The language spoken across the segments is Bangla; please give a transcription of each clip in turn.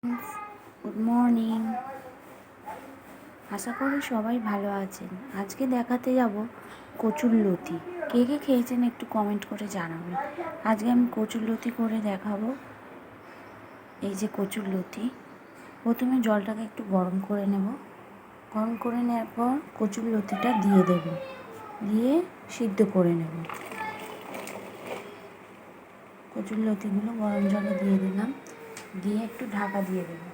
Good morning. আশা করি সবাই ভালো আছেন। আজকে দেখাতে যাব কচুরলতি। কে কে খেয়েছেন একটু কমেন্ট করে জানাবেন। আজকে আমি কচুরলতি করে দেখাবো। এই যে কচুরলতি, প্রথমে জলটাকে একটু গরম করে নেব। গরম করে নেওয়ার পর কচুরলতিটা দিয়ে দেব, দিয়ে সিদ্ধ করে নেব। কচুরলতিগুলো গরম জলে দিয়ে দিলাম, দিয়ে একটু ঢাকা দিয়ে দেবো।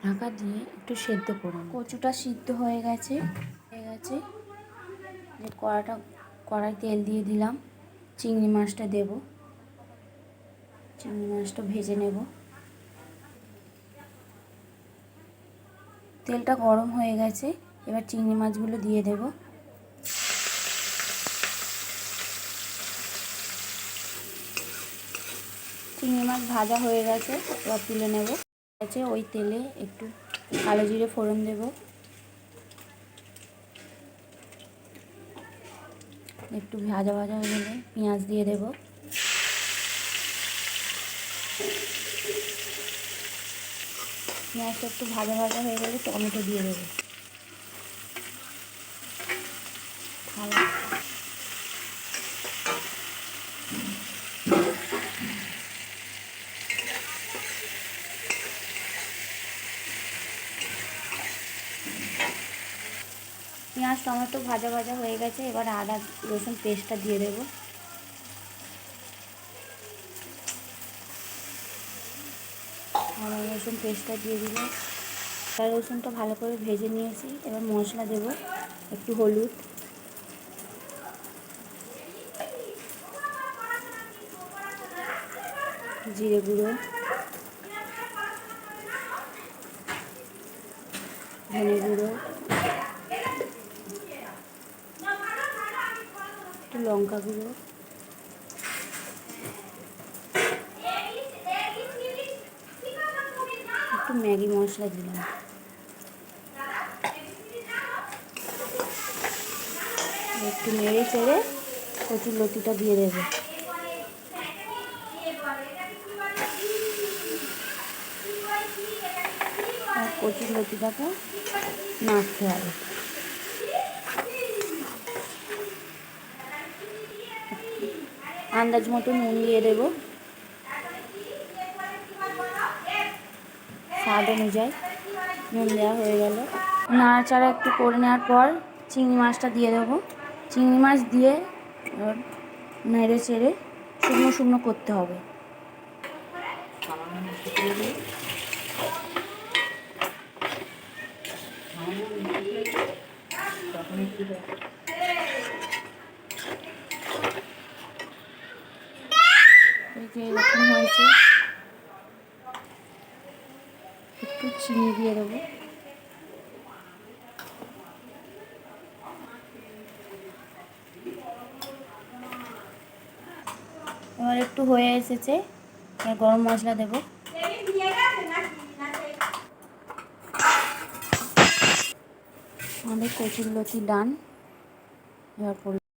ঢাকা দিয়ে একটু সেদ্ধ করুন। কচুটা সিদ্ধ হয়ে গেছে। যে কড়াই তেল দিয়ে দিলাম, চিংড়ি মাছটা দেব। চিংড়ি মাছটা ভেজে নেব। তেলটা গরম হয়ে গেছে, এবার চিংড়ি মাছগুলো দিয়ে দেব। চিংড়ি মাছ ভাজা হয়ে গেছে, এবার তুলে নেব। ওই তেলে একটু কালো জিরে ফোড়ন দেব, একটু ভাজা ভাজা হয়ে গেলে পেঁয়াজ দিয়ে দেব। পেঁয়াজটা একটু ভাজা ভাজা হয়ে গেলে টমেটো দিয়ে দেবো। পেঁয়াজ টমেটো ভাজা ভাজা হয়ে গেছে, এবার আদা রসুন পেস্টটা দিয়ে দেবো। আদা রসুন পেস্টটা দিয়ে দিলে আদা রসুনটা ভালো করে ভেজে নিয়েছি। এবার মশলা দেব, একটু হলুদ, জিরে গুঁড়ো, ধনে গুঁড়ো, একটু লঙ্কা গুঁড়ো, একটু ম্যাগি মশলা দিলাম। একটু নেড়ে চেড়ে কচুরলতিটা দিয়ে দেবো। আর কচুরলতিটাকে নাড়তে হবে। আন্দাজ মতো নুন দিয়ে দেবো, স্বাদ অনুযায়ী নুন দেওয়া হয়ে গেল। নাড়াচাড়া একটু করে নেওয়ার পর চিংড়ি মাছটা দিয়ে দেবো। চিংড়ি মাছ দিয়ে নেড়ে চেড়ে শুকনো শুকনো করতে হবে। এরকম হয়েছে, একটু চিনি দিয়ে দেবো। এবার একটু হয়ে এসেছে, এবার গরম মশলা দেব। আমাদের কচুরলতি ডান। এবার